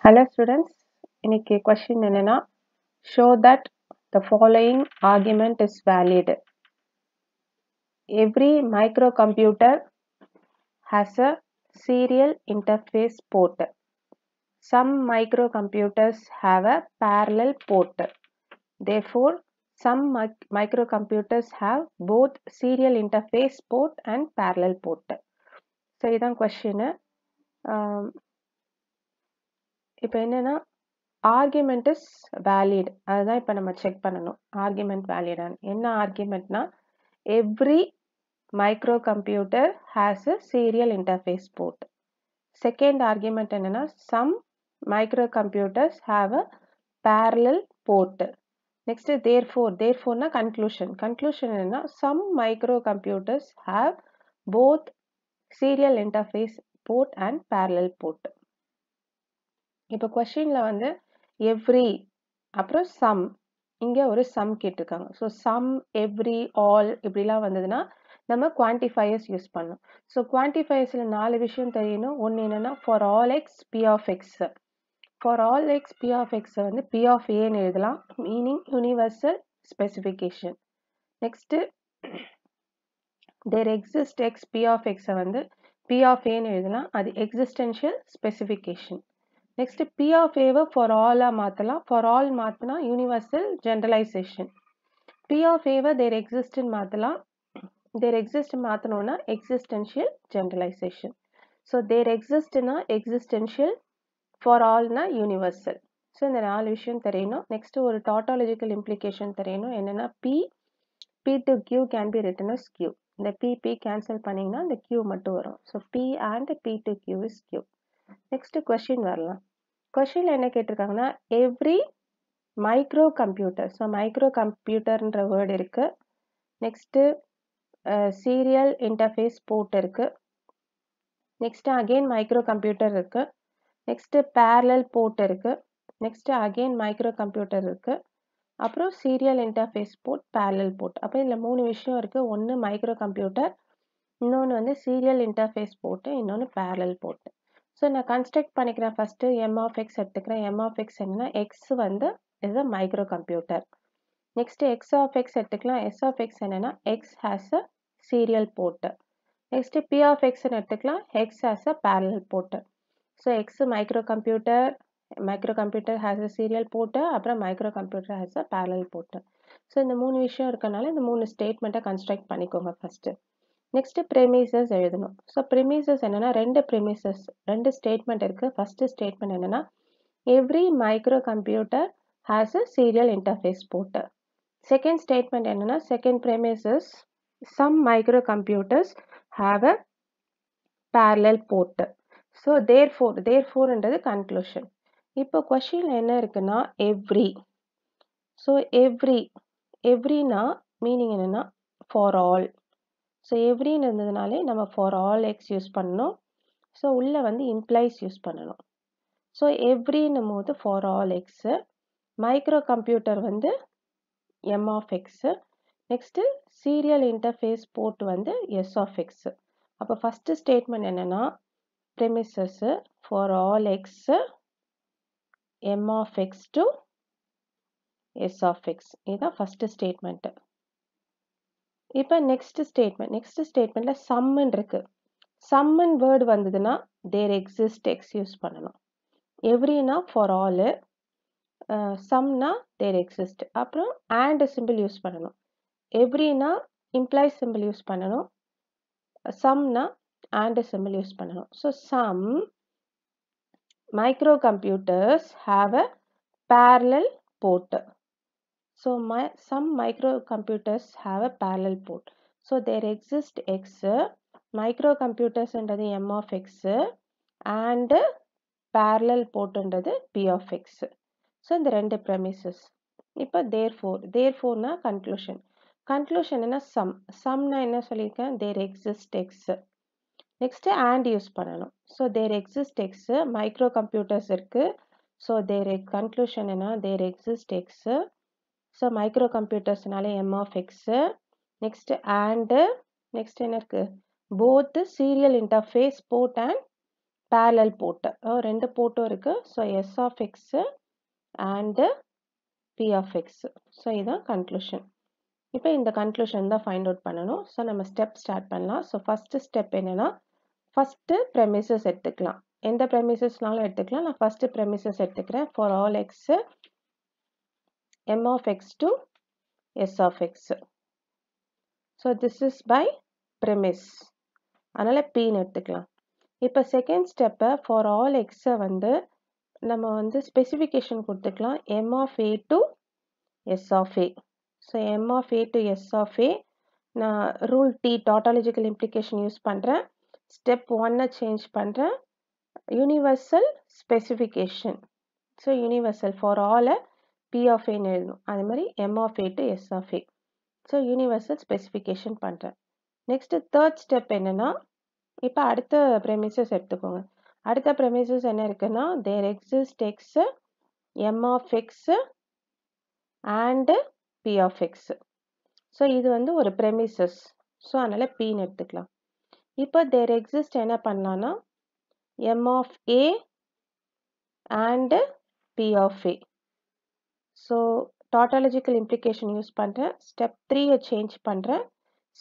Hello students, இன்னைக்கு question என்னன்னா show that the following argument is valid. Every microcomputer has a serial interface port. Some microcomputers have a parallel port. Therefore, some microcomputers have both serial interface port and parallel port. So இதான் question. இப்போ என்னன்னா argument is valid. அதுதான் இப்போ நம்ம check பண்ணணும். argument valid ஆன்னு. என்ன argumentனா every microcomputer has a serial interface port. Second argument என்னன்னா some microcomputers have a parallel port. Next therefore na conclusion என்னன்னா some microcomputers have both serial interface port and parallel port. இப்போ கொஸ்டின்ல வந்து every அப்புறம் some இங்கே ஒரு some கேட்டிருக்காங்க. So some every all இப்படிலாம் வந்ததுன்னா நம்ம குவான்டிஃபயர்ஸ் யூஸ் பண்ணணும். ஸோ குவான்டிஃபயர்ஸில் 4 விஷயம் தெரியணும். ஒன்று என்னென்னா for all x P of x. For all x P of எக்ஸை வந்து பி ஆஃப் ஏன்னு எழுதலாம், meaning universal specification. Next there exist x P of எக்ஸை வந்து பி ஆஃப் ஏன்னு எழுதலாம், அது existential specification. Next P of A for all மாத்தலாம். For all மாத்தினா universal generalization. P of A there exist மாத்தலாம். There exist மாத்தணும்னா existential generalization. So there exist னா existential, for all னா universal. So இந்த 4 விஷயம் தெரியணும். Next ஒரு tautological implication தெரியணும். என்னன்னா P to Q can be written as Q. இந்த P cancel பண்ணீங்கன்னா இந்த Q மட்டும் வரும். So P and P to Q is Q. Next question வரலாம். கொஸ்டின்ல என்ன கேட்டிருக்காங்கன்னா every micro computer. So micro கம்ப்யூட்டர்ன்ற வேர்டு இருக்கு. நெக்ஸ்ட் சீரியல் இன்டர்ஃபேஸ் போர்ட் இருக்கு. நெக்ஸ்ட் அகெயின் மைக்ரோ கம்ப்யூட்டர் இருக்கு. நெக்ஸ்ட் பேரலல் போர்ட் இருக்கு. நெக்ஸ்ட் அகெயின் மைக்ரோ கம்ப்யூட்டர் இருக்கு. அப்புறம் serial interface port, parallel port. அப்போ இதில் 3 விஷயம் இருக்கு. ஒன்று மைக்ரோ கம்ப்யூட்டர், இன்னொன்று வந்து சீரியல் இன்டர்ஃபேஸ் போர்ட்டு, இன்னொன்று பேரலல் போர்ட். ஸோ நான் கன்ஸ்ட்ரக்ட் பண்ணிக்கிறேன். ஃபஸ்ட்டு எம் ஆஃப் எக்ஸ் எடுத்துக்கிறேன். எம் ஆஃப் எக்ஸ் என்னன்னா எக்ஸ் வந்து is a micro computer. Next X of X எடுத்துக்கலாம். எஸ் ஆஃப் எக்ஸ் என்னன்னா X has a serial port. Next P of எக்ஸ்ன்னு எடுத்துக்கலாம். X has a parallel port. So X micro computer has a serial port, அப்புறம் micro computer has a parallel port. So இந்த 3 விஷயம் இருக்கனால இந்த 3 ஸ்டேட்மெண்ட்டை construct பண்ணிக்கோங்க ஃபஸ்ட்டு. நெக்ஸ்ட் ப்ரெமிசஸ் எழுதணும். ஸோ ப்ரெமிசஸ் என்னன்னா ரெண்டு ஸ்டேட்மெண்ட் இருக்கு. ஃபர்ஸ்ட் ஸ்டேட்மெண்ட் என்னன்னா every micro computer has a serial interface port. Second statement என்னன்னா second premises some micro computers have a parallel port. So தேர்ஃபோர்ன்றது கன்க்ளூஷன். இப்போ கொஸ்டின்ல என்ன இருக்குன்னா எவ்ரி. ஸோ எவ்ரினா மீனிங் என்னன்னா ஃபார் ஆல். ஸோ எவ்ரின்னு இருந்ததுனாலே நம்ம ஃபார் ஆல் எக்ஸ் யூஸ் பண்ணணும். ஸோ உள்ளே வந்து இம்ப்ளைஸ் யூஸ் பண்ணணும். ஸோ எவ்ரின்னும் போது for all X, micro computer வந்து M of X, next serial interface port வந்து எஸ் ஆஃப் எக்ஸு. அப்போ ஃபஸ்ட்டு ஸ்டேட்மெண்ட் என்னென்னா premises for all X M of X to S of X. இதுதான் first statement. இப்போ next ஸ்டேட்மெண்ட்ல சம்முன்னு இருக்கு. சம்முன்னு வேர்டு வந்ததுன்னா தேர் எக்ஸிஸ்ட் எக்ஸ் யூஸ் பண்ணணும். எவ்ரினா ஃபார் ஆலு, சம்னா தேர் எக்ஸிஸ்ட். அப்புறம் அண்ட் சிம்பிள் யூஸ் பண்ணணும். எவ்ரினா இம்ப்ளைஸ் சிம்பிள் யூஸ் பண்ணணும். சம்னா அண்ட் சிம்பிள் யூஸ் பண்ணணும். So some micro computers have a parallel port. So some microcomputers have a parallel port. So there exist X, microcomputers என்றது M of X and parallel port என்றது P of X. So இந்த ரெண்டு premises. இப்போ therefore na conclusion. Conclusion என்ன sum na என்ன சொல்லியிருக்கேன் there exist X. Next and use பண்ணணும். So there exist X, microcomputers இருக்கு. So their conclusion என்ன there exist X. So microcomputers-னால M of X. Next and next என்ன இருக்கு both serial interface port and parallel port. ரெண்டு போர்ட்டும் இருக்கு. So S of X and P of X. So இதுதான் conclusion. இப்போ இந்த கன்க்ளூஷன் தான் ஃபைண்ட் அவுட் பண்ணணும். ஸோ நம்ம ஸ்டெப் ஸ்டார்ட் பண்ணலாம். ஸோ ஃபர்ஸ்ட் ஸ்டெப் என்னன்னா, ஃபர்ஸ்ட் ப்ரெமிசஸ் எடுத்துக்கலாம். எந்த ப்ரெமிசஸ்னாலும் எடுத்துக்கலாம். நான் ஃபர்ஸ்ட் ப்ரெமிசஸ் எடுத்துக்கிறேன். For all x m of x to s of x. So this is by premise. அதனால Pன்னு எடுத்துக்கலாம். இப்போ செகண்ட் ஸ்டெப்பை ஃபார் ஆல் எக்ஸை வந்து நம்ம வந்து ஸ்பெசிஃபிகேஷன் கொடுத்துக்கலாம். m of a to s of a. So m of a to s of a நான் rule T tautological implication use பண்ணுறேன். ஸ்டெப் 1 சேஞ்ச் பண்ணுறேன். Universal specification. So universal for all P of a எழுதணும். அதே மாதிரி m of a to s of a. So universal specification பண்ணுறேன். Next third step என்னன்னா, இப்போ அடுத்த ப்ரெமிசஸ் எடுத்துக்கோங்க. அடுத்த ப்ரெமிசஸ் என்ன இருக்குன்னா, there exist x m of x and p of x. So இது வந்து ஒரு ப்ரெமிசஸ். ஸோ அதனால Pன்னு எடுத்துக்கலாம். இப்போ தேர் எக்ஸிஸ்ட் என்ன பண்ணலான்னா, m of a and p of a. So tautological implication use பண்ணுறேன். ஸ்டெப் 3 சேஞ்ச் பண்ணுறேன்.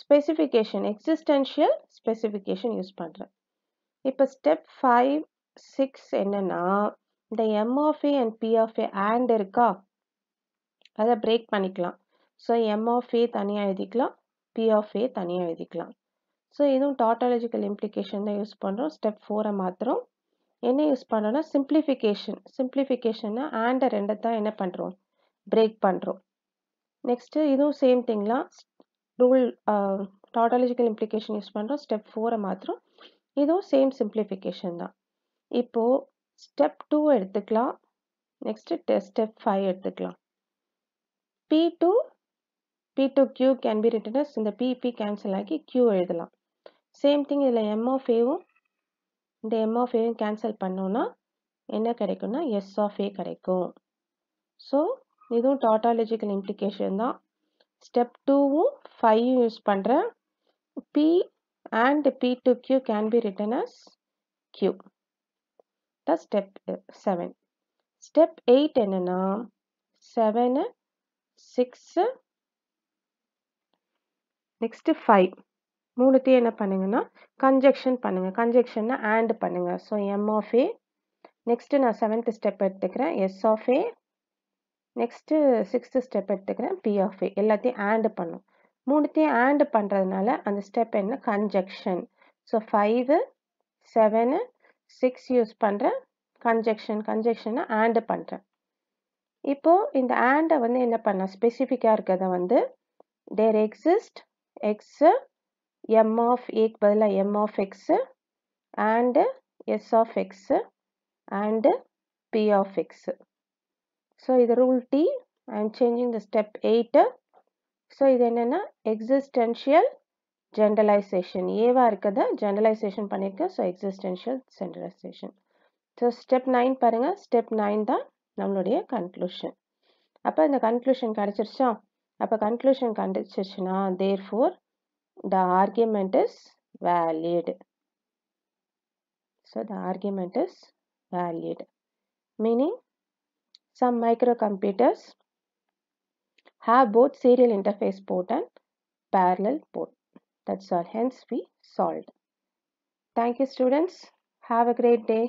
ஸ்பெசிஃபிகேஷன் எக்ஸிஸ்டென்ஷியல் ஸ்பெசிஃபிகேஷன் யூஸ் பண்ணுறேன். இப்போ ஸ்டெப் 5, 6 என்னன்னா, இந்த m of a and p of a and இருக்கா, அதை பிரேக் பண்ணிக்கலாம். ஸோ m of a தனியாக எழுதிக்கலாம், p of a தனியாக எழுதிக்கலாம். ஸோ இதுவும் tautological implication தான் யூஸ் பண்ணுறோம். ஸ்டெப் 4 மாத்திரம் என்ன யூஸ் பண்ணுறோம்னா, சிம்பிளிஃபிகேஷன். சிம்பிளிஃபிகேஷன்னா and ரெண்டு தான் என்ன பண்ணுறோம், பிரேக் பண்ணுறோம். நெக்ஸ்ட்டு இதுவும் சேம் திங்லாம். ரூல் tautological implication யூஸ் பண்ணுறோம். ஸ்டெப் 4 மாத்திரம் இதுவும் சேம் சிம்பிளிஃபிகேஷன் தான். இப்போது ஸ்டெப் 2 எடுத்துக்கலாம். நெக்ஸ்ட்டு ஸ்டெப் 5 எடுத்துக்கலாம். P to Q can be written as இந்த P கேன்சல் ஆகி Q எழுதலாம். சேம் திங் இதில் m of aவும் இந்த m of aவும் கேன்சல் பண்ணோன்னா என்ன கிடைக்கும்னா s of a கிடைக்கும். ஸோ இதுவும் tautological implication தான். ஸ்டெப் 2வும் 5 யூஸ் பண்ணுறேன். P and P to Q can be written as Q. That's step 7. Step 8 என்னன்னா, 7, 6, next 5 மூணுத்தையும் என்ன பண்ணுங்கன்னா கன்ஜெக்ஷன் பண்ணுங்க. கன்ஜெக்ஷன்னா and பண்ணுங்க. So m of a. Next நான் 7th ஸ்டெப் எடுத்துக்கிறேன், s of a. Next 6th step எடுத்துக்கிறேன், p of a. எல்லாத்தையும் and பண்ணும். மூணுத்தையும் and பண்ணுறதுனால அந்த ஸ்டெப் என்ன, கன்ஜெக்ஷன். ஸோ 5, 7, 6 யூஸ் பண்ணுறேன். கன்ஜெக்ஷனை and பண்ணுறேன். இப்போ இந்த and வந்து என்ன பண்ணலாம், ஸ்பெசிஃபிக்காக இருக்கிறத வந்து there exist x m of a பதிலாக m of x and s of x and p of x. So இது rule T. I am changing the step 8. So இது என்னென்னா எக்ஸிஸ்டென்ஷியல் ஜென்ரலைசேஷன். ஏவா இருக்கிறத ஜென்ரலைசேஷன் பண்ணியிருக்கேன். So existential generalisation. So step 9 பாருங்கள். Step 9 தான் நம்மளுடைய கன்க்ளூஷன். அப்போ இந்த கன்க்ளூஷன் கிடச்சிருச்சா? அப்போ conclusion கிடச்சிருச்சுன்னா therefore the argument is valid. So the argument is valid. Meaning some microcomputers have both serial interface port and parallel port. That's all. Hence we solved. Thank you students. Have a great day.